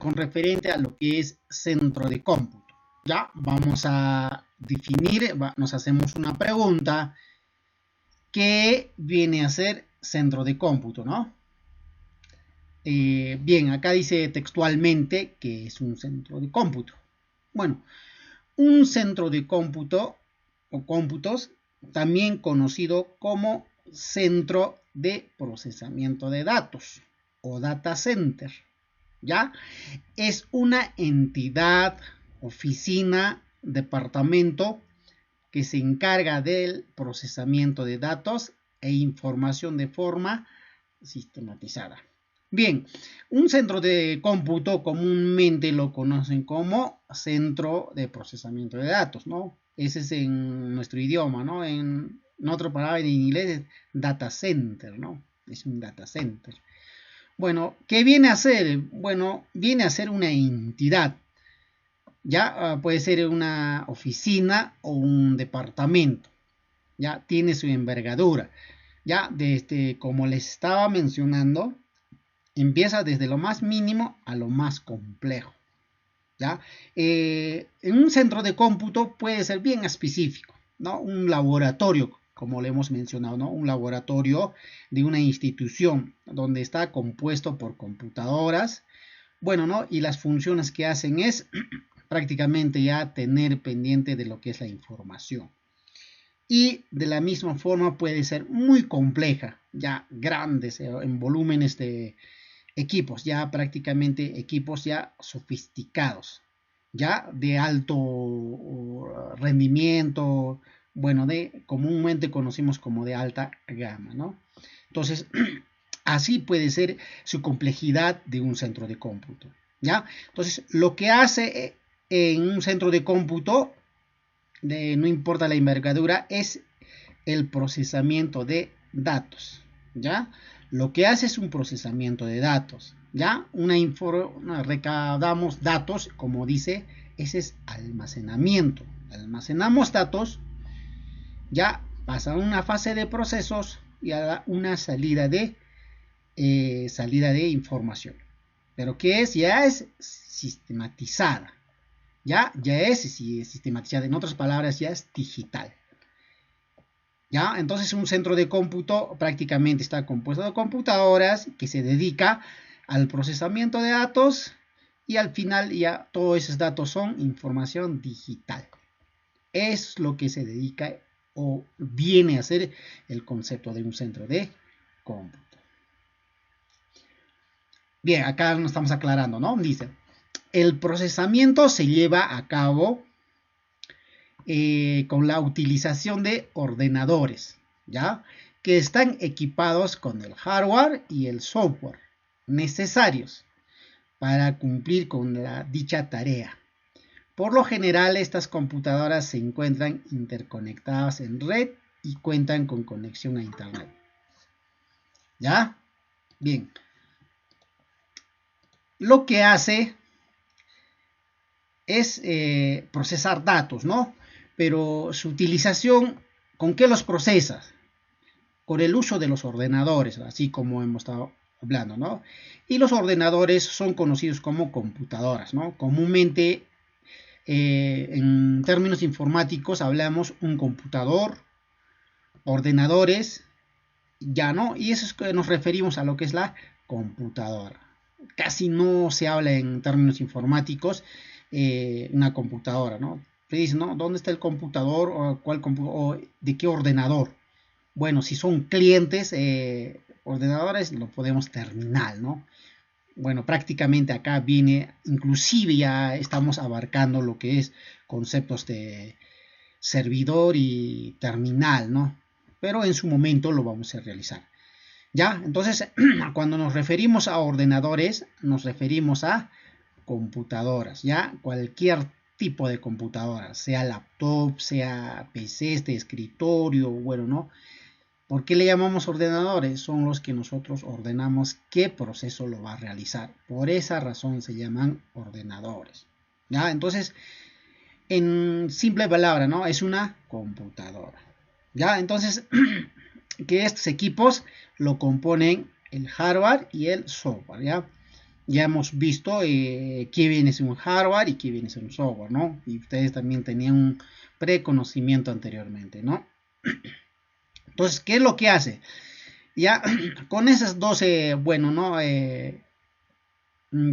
con referente a lo que es centro de cómputo. Ya vamos a definir, nos hacemos una pregunta. ¿Qué viene a ser centro de cómputo, no? Bien, acá dice textualmente que es un centro de cómputo. Bueno, un centro de cómputo o cómputos, también conocido como centro de procesamiento de datos o data center, ¿ya? Es una entidad, oficina, departamento que se encarga del procesamiento de datos e información de forma sistematizada. Bien, un centro de cómputo comúnmente lo conocen como centro de procesamiento de datos, ¿no? Ese es en nuestro idioma, ¿no? En otra palabra en inglés es data center, ¿no? Es un data center. Bueno, ¿qué viene a ser? Bueno, viene a ser una entidad. Ya puede ser una oficina o un departamento. Ya tiene su envergadura. Ya desde, como les estaba mencionando, empieza desde lo más mínimo a lo más complejo. ¿Ya? En un centro de cómputo puede ser bien específico, ¿no? Un laboratorio, como le hemos mencionado, ¿no? Un laboratorio de una institución donde está compuesto por computadoras, bueno, ¿no? Y las funciones que hacen es prácticamente ya tener pendiente de lo que es la información. Y de la misma forma puede ser muy compleja, ya grandes, en volúmenes de equipos, ya prácticamente equipos ya sofisticados, ya de alto rendimiento, bueno, comúnmente conocemos como de alta gama, ¿no? Entonces, así puede ser su complejidad de un centro de cómputo, ¿ya? Entonces, lo que hace en un centro de cómputo, no importa la envergadura, es el procesamiento de datos, ¿ya? Lo que hace es un procesamiento de datos, ¿ya? Recaudamos datos, como dice, ese es almacenamiento. Almacenamos datos, ya pasa a una fase de procesos y a una salida de información. Pero ¿qué es? Ya es sistematizada. Ya es sistematizada. En otras palabras, ya es digital. ¿Ya? Entonces un centro de cómputo prácticamente está compuesto de computadoras que se dedica al procesamiento de datos y al final ya todos esos datos son información digital. Es lo que se dedica o viene a ser el concepto de un centro de cómputo. Bien, acá nos estamos aclarando, ¿no? Dice, el procesamiento se lleva a cabo con la utilización de ordenadores, ¿ya? Que están equipados con el hardware y el software necesarios para cumplir con dicha tarea. Por lo general, estas computadoras se encuentran interconectadas en red y cuentan con conexión a internet. ¿Ya? Bien. Lo que hace es procesar datos, ¿no? Pero su utilización, ¿con qué los procesas? Con el uso de los ordenadores, así como hemos estado hablando, ¿no? Y los ordenadores son conocidos como computadoras, ¿no? Comúnmente, en términos informáticos, hablamos un computador, ordenadores, ya, ¿no? Y eso es que nos referimos a lo que es la computadora. Casi no se habla en términos informáticos una computadora, ¿no? Te dicen, ¿no? ¿Dónde está el computador o o de qué ordenador? Bueno, si son clientes, ordenadores, lo podemos terminal, ¿no? Bueno, prácticamente acá viene, inclusive ya estamos abarcando lo que es conceptos de servidor y terminal, ¿no? Pero en su momento lo vamos a realizar. ¿Ya? Entonces, cuando nos referimos a ordenadores, nos referimos a computadoras, ¿ya? Cualquier tipo de computadora, sea laptop, sea PC, de escritorio, bueno, ¿no? ¿Por qué le llamamos ordenadores? Son los que nosotros ordenamos qué proceso lo va a realizar. Por esa razón se llaman ordenadores. ¿Ya? Entonces, en simple palabra, ¿no? Es una computadora. ¿Ya? Entonces, que estos equipos lo componen el hardware y el software, ¿ya? Ya hemos visto qué viene a ser un hardware y qué viene a ser un software, ¿no? Y ustedes también tenían un preconocimiento anteriormente, ¿no? Entonces, ¿qué es lo que hace? Ya con esas 12, bueno, ¿no?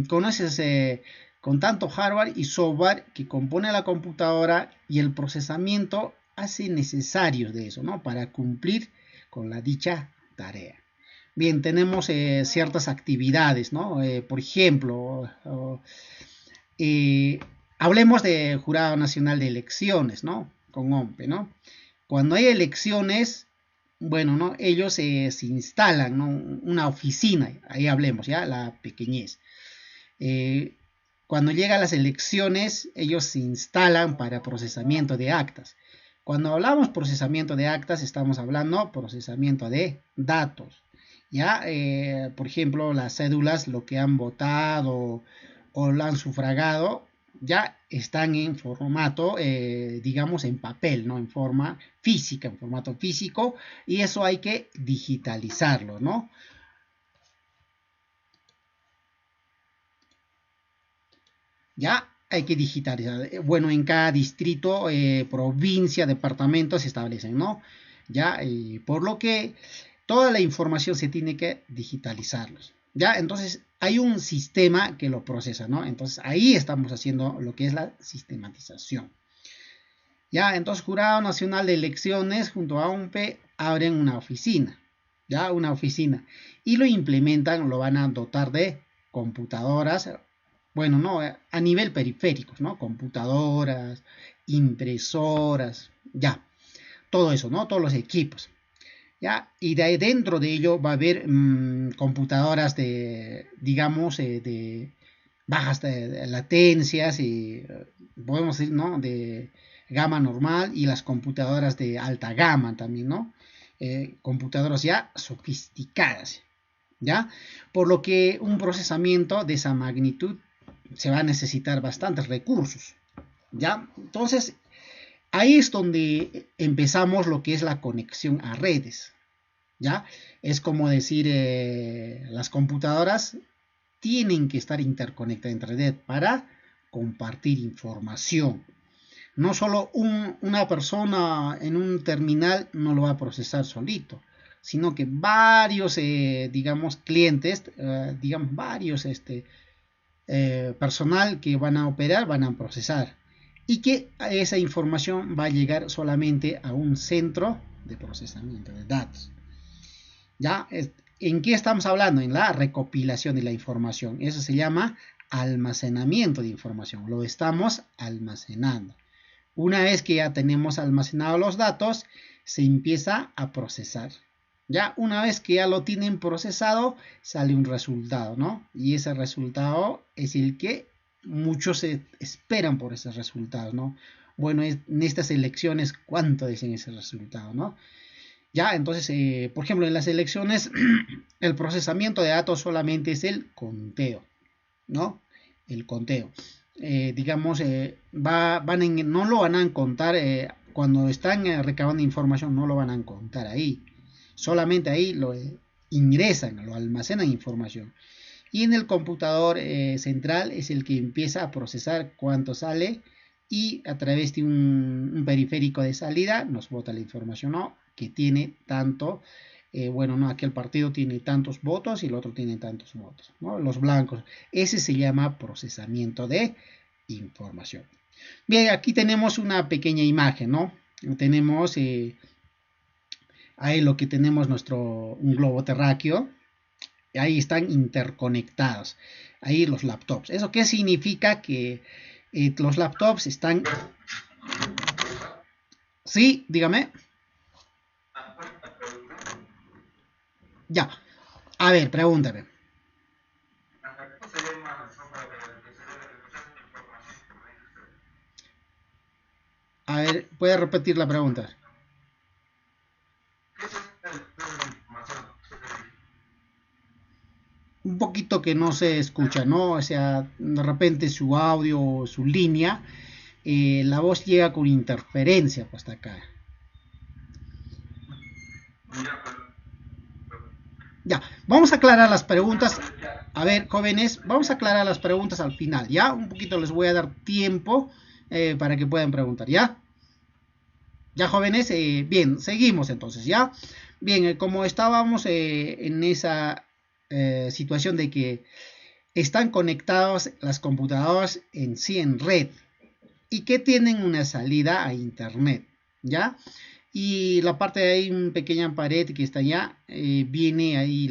Con ese, con tanto hardware y software que compone la computadora y el procesamiento hace necesario de eso, ¿no? Para cumplir con la dicha tarea. Bien, tenemos ciertas actividades, ¿no? Por ejemplo, eh, hablemos de Jurado Nacional de Elecciones, ¿no? Con OMPE, ¿no? Cuando hay elecciones, bueno, ¿no? Ellos se instalan, ¿no? Una oficina, ahí hablemos, ¿ya? La pequeñez. Eh, Cuando llegan las elecciones, ellos se instalan para procesamiento de actas. Cuando hablamos procesamiento de actas, estamos hablando procesamiento de datos. Ya, por ejemplo, las cédulas, lo que han votado o lo han sufragado, ya están en formato, digamos, en papel, ¿no? En forma física, en formato físico, y eso hay que digitalizarlo, ¿no? Ya hay que digitalizar. Bueno, en cada distrito, provincia, departamento se establecen, ¿no? Ya, por lo que toda la información se tiene que digitalizarlos. Ya, entonces hay un sistema que lo procesa, ¿no? Entonces ahí estamos haciendo lo que es la sistematización. Ya, entonces Jurado Nacional de Elecciones junto a UNPE abren una oficina, ya, una oficina, y lo implementan, lo van a dotar de computadoras, bueno, no, a nivel periféricos, ¿no? Computadoras, impresoras, ya, todo eso, ¿no? Todos los equipos, ya, y de ahí dentro de ello va a haber computadoras de, digamos, de bajas de latencias y podemos decir, ¿no? De gama normal y las computadoras de alta gama también, ¿no? Computadoras ya sofisticadas, ¿ya? Por lo que un procesamiento de esa magnitud se va a necesitar bastantes recursos, ¿ya? Entonces, ahí es donde empezamos lo que es la conexión a redes, ¿ya? Es como decir, las computadoras tienen que estar interconectadas entre red para compartir información. No solo una persona en un terminal no lo va a procesar solito, sino que varios, digamos, clientes, digamos, varios personal que van a operar, van a procesar. Y que esa información va a llegar solamente a un centro de procesamiento de datos. ¿Ya? ¿En qué estamos hablando? En la recopilación de la información. Eso se llama almacenamiento de información. Lo estamos almacenando. Una vez que ya tenemos almacenados los datos, se empieza a procesar. Ya una vez que ya lo tienen procesado, sale un resultado, ¿no? Y ese resultado es el que muchos esperan por ese resultado, ¿no? Bueno, en estas elecciones, ¿cuánto dicen ese resultado, no? Ya, entonces, por ejemplo, en las elecciones, el procesamiento de datos solamente es el conteo, ¿no? El conteo. Digamos, no lo van a contar cuando están recabando información, no lo van a contar ahí. Solamente ahí lo ingresan, lo almacenan información. Y en el computador central es el que empieza a procesar cuánto sale y a través de un periférico de salida nos bota la información, ¿no? Que tiene tanto, bueno, no, aquel partido tiene tantos votos y el otro tiene tantos votos, ¿no? Los blancos. Ese se llama procesamiento de información. Bien, aquí tenemos una pequeña imagen, ¿no? Tenemos ahí lo que tenemos un globo terráqueo. Ahí están interconectados. Ahí los laptops. ¿Eso qué significa? Que los laptops están... Sí, dígame. Ya. A ver, pregúntame. A ver, ¿puede repetir la pregunta? Un poquito que no se escucha, ¿no? O sea, de repente su audio o su línea, la voz llega con interferencia pues, hasta acá. Ya, vamos a aclarar las preguntas. A ver, jóvenes, vamos a aclarar las preguntas al final, ¿ya? Un poquito les voy a dar tiempo para que puedan preguntar, ¿ya? Ya, jóvenes, bien, seguimos entonces, ¿ya? Bien, como estábamos en esa situación de que están conectados las computadoras en sí en red y que tienen una salida a internet, ¿ya? Y la parte de ahí, una pequeña pared que está allá, viene ahí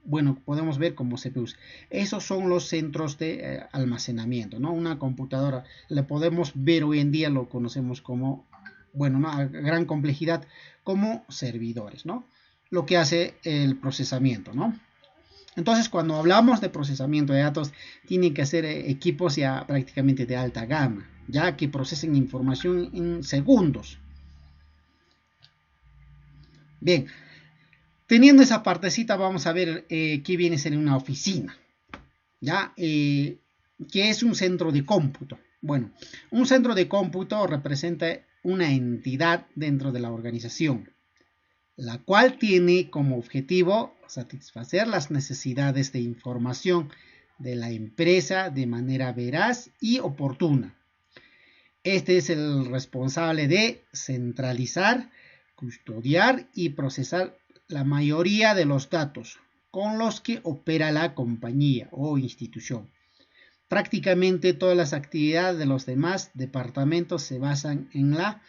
bueno, podemos ver como CPUs. Esos son los centros de almacenamiento, ¿no? Una computadora, le podemos ver hoy en día, lo conocemos como, bueno, ¿no? A gran complejidad, como servidores, ¿no? Lo que hace el procesamiento, ¿no? Entonces, cuando hablamos de procesamiento de datos, tienen que ser equipos ya prácticamente de alta gama, ya que procesen información en segundos. Bien, teniendo esa partecita, vamos a ver qué viene a ser una oficina, ¿ya? ¿Qué es un centro de cómputo? Bueno, un centro de cómputo representa una entidad dentro de la organización, la cual tiene como objetivo satisfacer las necesidades de información de la empresa de manera veraz y oportuna. Este es el responsable de centralizar, custodiar y procesar la mayoría de los datos con los que opera la compañía o institución. Prácticamente todas las actividades de los demás departamentos se basan en la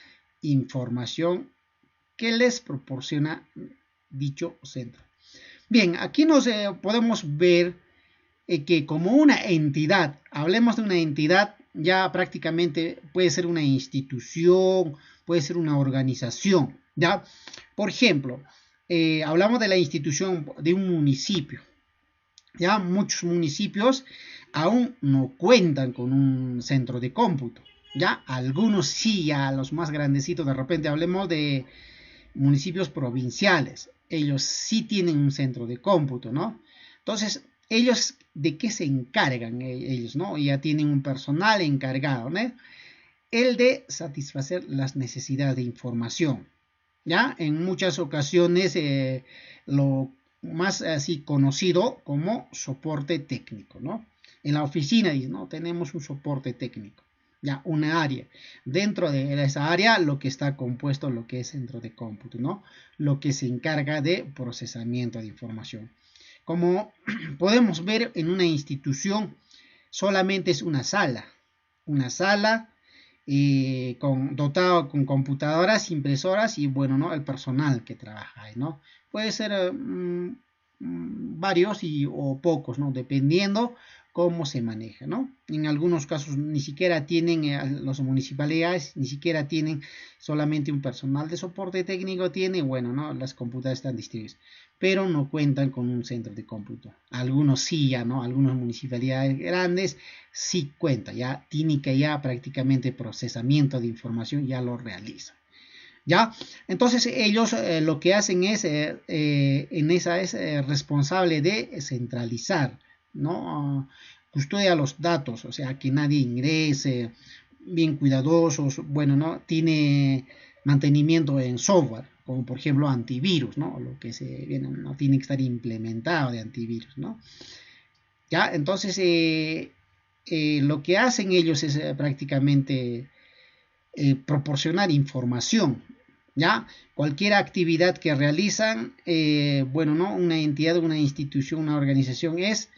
información que les proporciona dicho centro. Bien, aquí nos podemos ver que como una entidad, hablemos de una entidad, ya prácticamente puede ser una institución, puede ser una organización, ¿ya? Por ejemplo, hablamos de la institución de un municipio, ya muchos municipios aún no cuentan con un centro de cómputo, ya algunos sí, ya los más grandecitos, de repente hablemos de municipios provinciales, ellos sí tienen un centro de cómputo, ¿no? Entonces, ellos, ¿de qué se encargan ellos, no? Ya tienen un personal encargado, ¿no? El de satisfacer las necesidades de información, ¿ya? En muchas ocasiones lo más así conocido como soporte técnico, ¿no? En la oficina, ¿no? Tenemos un soporte técnico, ya, una área. Dentro de esa área, lo que está compuesto, lo que es centro de cómputo, ¿no? Lo que se encarga de procesamiento de información. Como podemos ver en una institución, solamente es una sala dotado con computadoras, impresoras y bueno, ¿no? El personal que trabaja ahí, ¿no? Puede ser varios o pocos, ¿no? Dependiendo cómo se maneja, ¿no? En algunos casos ni siquiera tienen, las municipalidades ni siquiera tienen solamente un personal de soporte técnico, tiene, bueno, ¿no? Las computadoras están distribuidas, pero no cuentan con un centro de cómputo. Algunos sí, ya, ¿no? Algunas municipalidades grandes sí cuentan, ya tienen que ya prácticamente procesamiento de información ya lo realizan. ¿Ya? Entonces ellos lo que hacen es, en esa es responsable de centralizar, ¿no? Custodia los datos, o sea, que nadie ingrese, bien cuidadosos, bueno, ¿no? Tiene mantenimiento en software, como por ejemplo antivirus, ¿no? Lo que se viene, no tiene que estar implementado de antivirus, ¿no? ¿Ya? Entonces, lo que hacen ellos es prácticamente proporcionar información, ¿ya? Cualquier actividad que realizan, bueno, ¿no? Una entidad, una institución, una organización es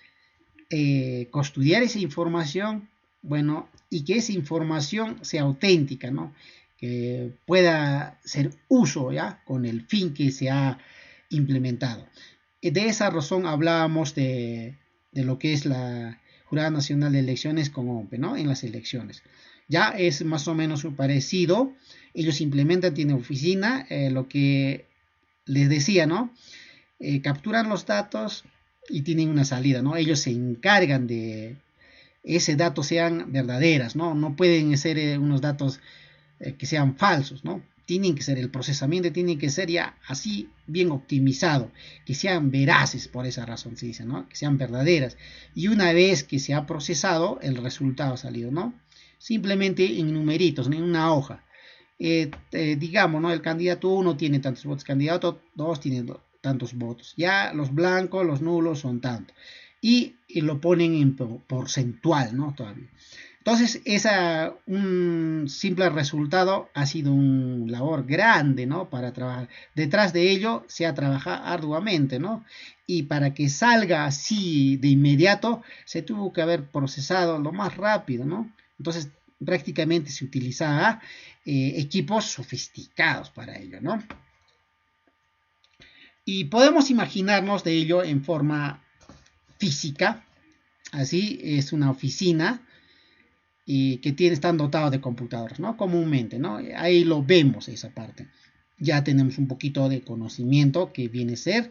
custodiar esa información, bueno, y que esa información sea auténtica, ¿no? Que pueda ser uso, ¿ya? Con el fin que se ha implementado. De esa razón hablábamos de lo que es la Jurada Nacional de Elecciones con OMPE, ¿no? En las elecciones. Ya es más o menos parecido. Ellos implementan, tienen oficina, lo que les decía, ¿no? Capturan los datos y tienen una salida, ¿no? Ellos se encargan de ese dato sean verdaderas, ¿no? No pueden ser unos datos que sean falsos, ¿no? Tienen que ser, el procesamiento tiene que ser ya así bien optimizado, que sean veraces, por esa razón se dice, ¿no? Que sean verdaderas. Y una vez que se ha procesado, el resultado ha salido, ¿no? Simplemente en numeritos, en una hoja. Digamos, ¿no? El candidato 1 tiene tantos votos, candidato 2 tiene tantos votos. Ya los blancos, los nulos son tantos. y lo ponen en porcentual, ¿no? Todavía. Entonces, un simple resultado ha sido una labor grande, ¿no? Para trabajar. Detrás de ello se ha trabajado arduamente, ¿no? Y para que salga así de inmediato, se tuvo que haber procesado lo más rápido, ¿no? Entonces, prácticamente se utilizaba equipos sofisticados para ello, ¿no? Y podemos imaginarnos de ello en forma física. Así es una oficina y que están dotados de computadoras, ¿no? Comúnmente, ¿no? Ahí lo vemos esa parte. Ya tenemos un poquito de conocimiento que viene a ser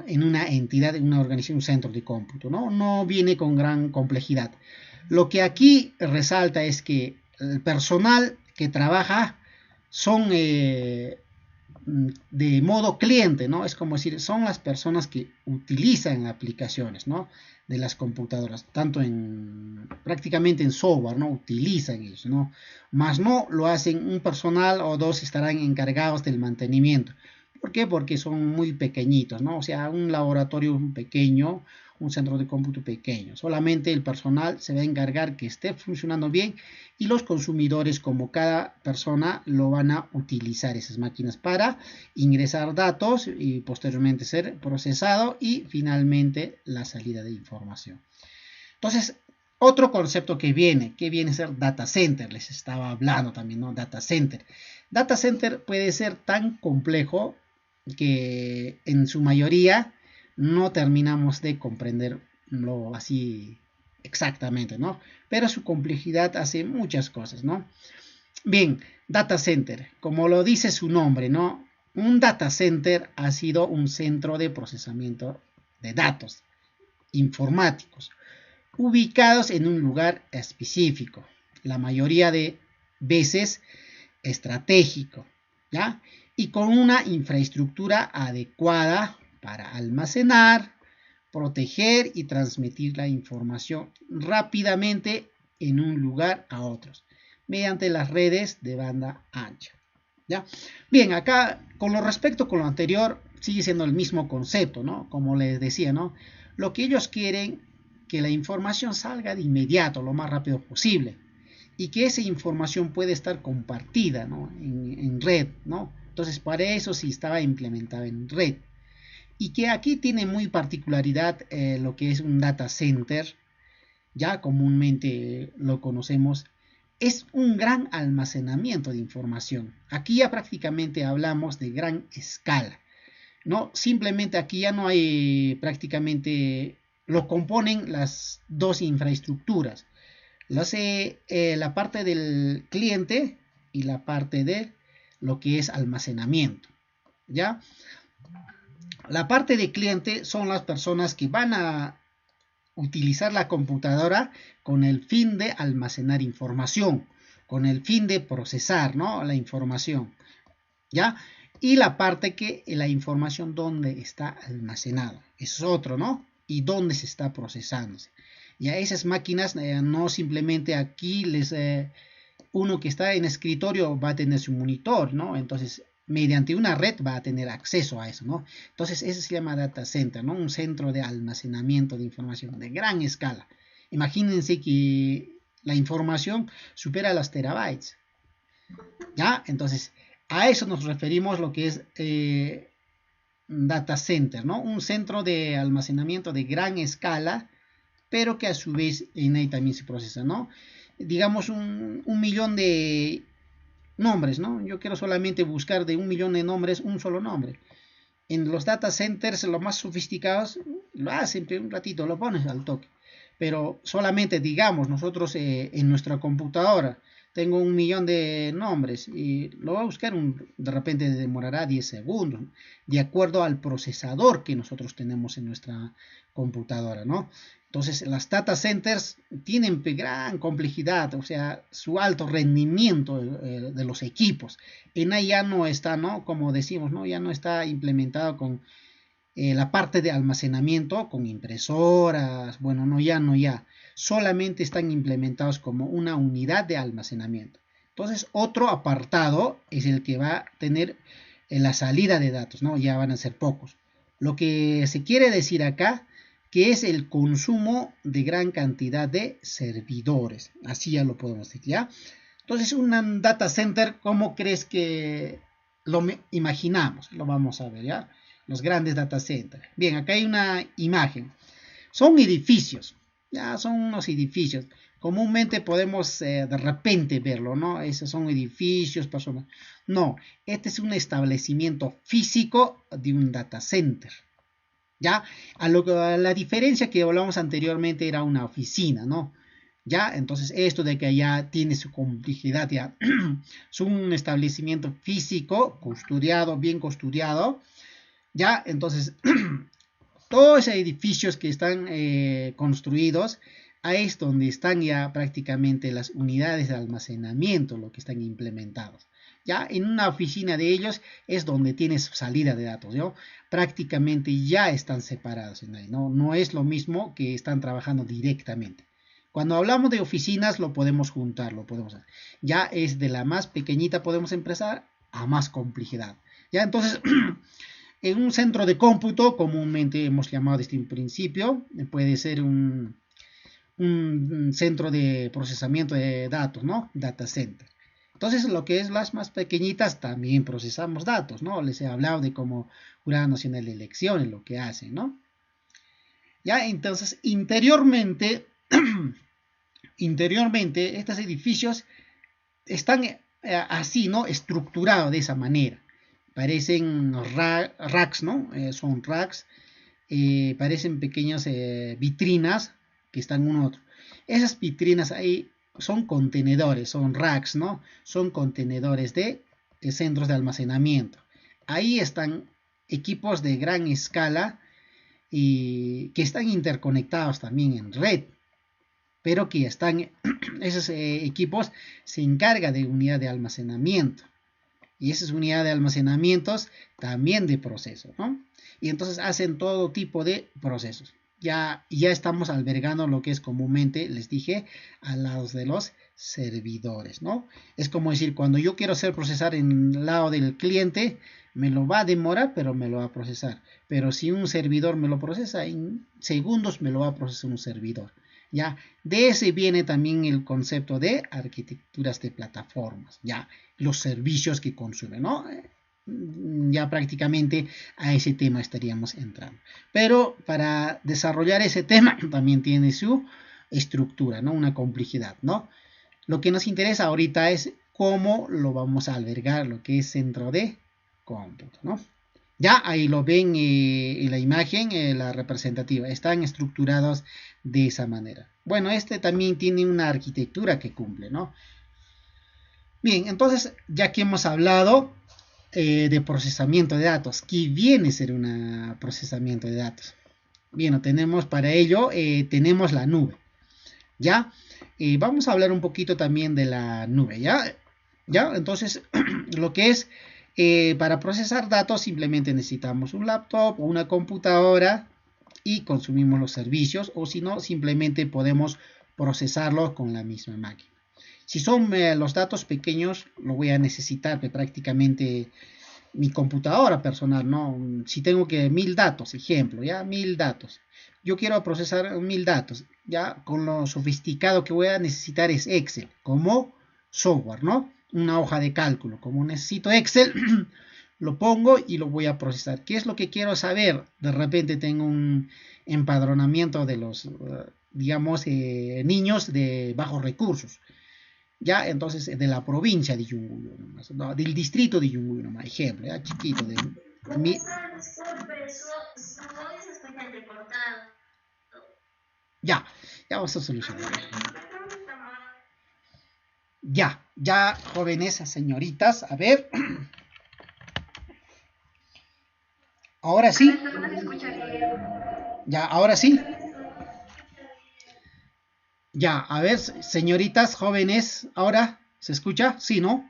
en una entidad, en una organización, un centro de cómputo, ¿no? No viene con gran complejidad. Lo que aquí resalta es que el personal que trabaja son de modo cliente, ¿no? Es como decir, son las personas que utilizan aplicaciones, ¿no? De las computadoras, tanto prácticamente en software, ¿no? Utilizan ellos, ¿no? Más no lo hacen un personal o dos estarán encargados del mantenimiento. ¿Por qué? Porque son muy pequeñitos, ¿no? O sea, un laboratorio pequeño, un centro de cómputo pequeño. Solamente el personal se va a encargar que esté funcionando bien y los consumidores, como cada persona, lo van a utilizar esas máquinas para ingresar datos y posteriormente ser procesado y finalmente la salida de información. Entonces, otro concepto que viene a ser data center, les estaba hablando también, ¿no? Data center. Data center puede ser tan complejo que en su mayoría no terminamos de comprenderlo así exactamente, ¿no? Pero su complejidad hace muchas cosas, ¿no? Bien, data center, como lo dice su nombre, ¿no? Un data center ha sido un centro de procesamiento de datos informáticos ubicados en un lugar específico, la mayoría de veces estratégico, ¿ya? Y con una infraestructura adecuada para almacenar, proteger y transmitir la información rápidamente en un lugar a otros, mediante las redes de banda ancha. ¿Ya? Bien, acá con lo respecto con lo anterior, sigue siendo el mismo concepto, ¿no? Como les decía, ¿no? Lo que ellos quieren que la información salga de inmediato, lo más rápido posible, y que esa información puede estar compartida, ¿no? en red, ¿no? Entonces, para eso sí estaba implementada en red. Y que aquí tiene muy particularidad lo que es un data center, ya comúnmente lo conocemos, es un gran almacenamiento de información. Aquí ya prácticamente hablamos de gran escala, ¿no? Simplemente aquí ya no hay prácticamente, lo componen las dos infraestructuras. Lo hace la parte del cliente y la parte de lo que es almacenamiento, ¿ya? La parte de cliente son las personas que van a utilizar la computadora con el fin de almacenar información, con el fin de procesar, ¿no? La información, ¿ya? Y la parte que la información donde está almacenada, es otro, ¿no? Y dónde se está procesando. Y a esas máquinas no simplemente aquí uno que está en escritorio va a tener su monitor, ¿no? Entonces, mediante una red va a tener acceso a eso, ¿no? Entonces, eso se llama data center, ¿no? Un centro de almacenamiento de información de gran escala. Imagínense que la información supera los terabytes, ¿ya? Entonces, a eso nos referimos lo que es data center, ¿no? Un centro de almacenamiento de gran escala, pero que a su vez en ahí también se procesa, ¿no? Digamos un millón de nombres, ¿no? Yo quiero solamente buscar de un millón de nombres un solo nombre. En los data centers, los más sofisticados, lo hacen un ratito, lo pones al toque. Pero solamente, digamos, nosotros en nuestra computadora tengo un millón de nombres y lo voy a buscar, de repente demorará 10 segundos, de acuerdo al procesador que nosotros tenemos en nuestra computadora, ¿no? Entonces, las data centers tienen gran complejidad, o sea, su alto rendimiento de los equipos. En ahí ya no está, ¿no? Como decimos, ¿no? Ya no está implementado con la parte de almacenamiento, con impresoras, bueno, no ya. Solamente están implementados como una unidad de almacenamiento. Entonces, otro apartado es el que va a tener la salida de datos, ¿no? Ya van a ser pocos. Lo que se quiere decir acá, que es el consumo de gran cantidad de servidores. Así ya lo podemos decir, ¿ya? Entonces, un data center, ¿cómo crees que lo imaginamos? Lo vamos a ver, ¿ya? Los grandes data centers. Bien, acá hay una imagen. Son edificios, ya son unos edificios. Comúnmente podemos de repente verlo, ¿no? Esos son edificios, personas. No, este es un establecimiento físico de un data center. ¿Ya? A la diferencia que hablamos anteriormente era una oficina, ¿no? ¿Ya? Entonces esto de que ya tiene su complejidad, ya es un establecimiento físico, custodiado, bien custodiado, ¿ya? Entonces todos esos edificios que están construidos, ahí es donde están ya prácticamente las unidades de almacenamiento, lo que están implementados. Ya en una oficina de ellos es donde tienes salida de datos, ¿no? Prácticamente ya están separados, ¿no? No es lo mismo que están trabajando directamente. Cuando hablamos de oficinas lo podemos juntar, lo podemos hacer. Ya es de la más pequeñita podemos empezar a más complejidad. Ya entonces en un centro de cómputo, comúnmente hemos llamado desde un principio, puede ser un centro de procesamiento de datos, ¿no? Data center. Entonces, lo que es las más pequeñitas, también procesamos datos, ¿no? Les he hablado de cómo Jurado Nacional de Elecciones, lo que hacen, ¿no? Ya, entonces, interiormente, estos edificios están así, ¿no? Estructurados de esa manera. Parecen racks, ¿no? Son racks, parecen pequeñas vitrinas que están uno a otro. Esas vitrinas ahí son contenedores, son racks, ¿no? Son contenedores de centros de almacenamiento. Ahí están equipos de gran escala y que están interconectados también en red, pero que están, esos equipos se encargan de unidad de almacenamiento. Y esas unidades de almacenamientos también de procesos, ¿no? Y entonces hacen todo tipo de procesos. Ya estamos albergando lo que es comúnmente, les dije, al lado de los servidores, ¿no? Es como decir, cuando yo quiero hacer procesar en el lado del cliente, me lo va a demorar, pero me lo va a procesar. Pero si un servidor me lo procesa, en segundos me lo va a procesar un servidor. ¿Ya? De ese viene también el concepto de arquitecturas de plataformas, ¿ya? Los servicios que consumen, ¿no? Ya prácticamente a ese tema estaríamos entrando. Pero para desarrollar ese tema también tiene su estructura, ¿no? Una complejidad, ¿no? Lo que nos interesa ahorita es cómo lo vamos a albergar, lo que es centro de cómputo, ¿no? Ya ahí lo ven en la imagen, la representativa. Están estructurados de esa manera. Bueno, este también tiene una arquitectura que cumple, ¿no? Bien, entonces, ya que hemos hablado de procesamiento de datos, ¿qué viene a ser un procesamiento de datos? Bien, tenemos para ello, tenemos la nube, ¿ya? Vamos a hablar un poquito también de la nube, ¿ya? ¿Ya? Entonces, lo que es... para procesar datos simplemente necesitamos un laptop o una computadora y consumimos los servicios, o si no, simplemente podemos procesarlos con la misma máquina. Si son los datos pequeños, lo voy a necesitar prácticamente mi computadora personal, ¿no? Si tengo que 1000 datos, ejemplo, ¿ya? 1000 datos. Yo quiero procesar 1000 datos, ¿ya? Con lo sofisticado que voy a necesitar es Excel, como software, ¿no? Una hoja de cálculo. Como necesito Excel, lo pongo y lo voy a procesar. ¿Qué es lo que quiero saber? De repente tengo un empadronamiento de los, digamos, niños de bajos recursos. Ya, entonces, de la provincia de Yunguyo, no, del distrito de Yunguyo, nomás, ejemplo, ya, chiquito. Ya, ya vamos a solucionar. Ya, jóvenes, señoritas, a ver. Ahora sí. Ya, ahora sí. Ya, a ver, señoritas, jóvenes, ahora, ¿se escucha? Sí, ¿no?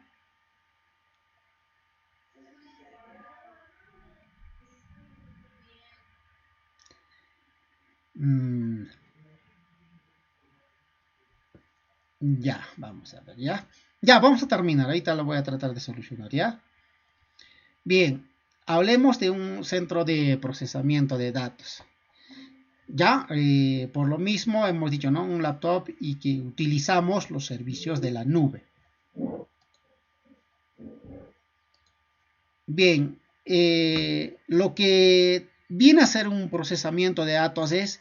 Ya, vamos a ver, ya. Ya, vamos a terminar, ahorita lo voy a tratar de solucionar, ¿ya? Bien, hablemos de un centro de procesamiento de datos. Ya, por lo mismo hemos dicho, ¿no? Un laptop y que utilizamos los servicios de la nube. Bien, lo que viene a ser un procesamiento de datos es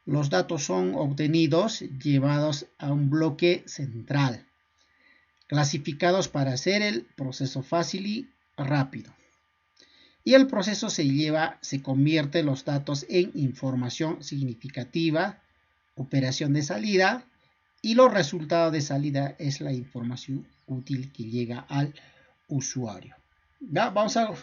los datos son obtenidos, llevados a un bloque central, clasificados para hacer el proceso fácil y rápido. Y el proceso se convierte los datos en información significativa, operación de salida, y los resultados de salida es la información útil que llega al usuario. ¿Ya? Vamos a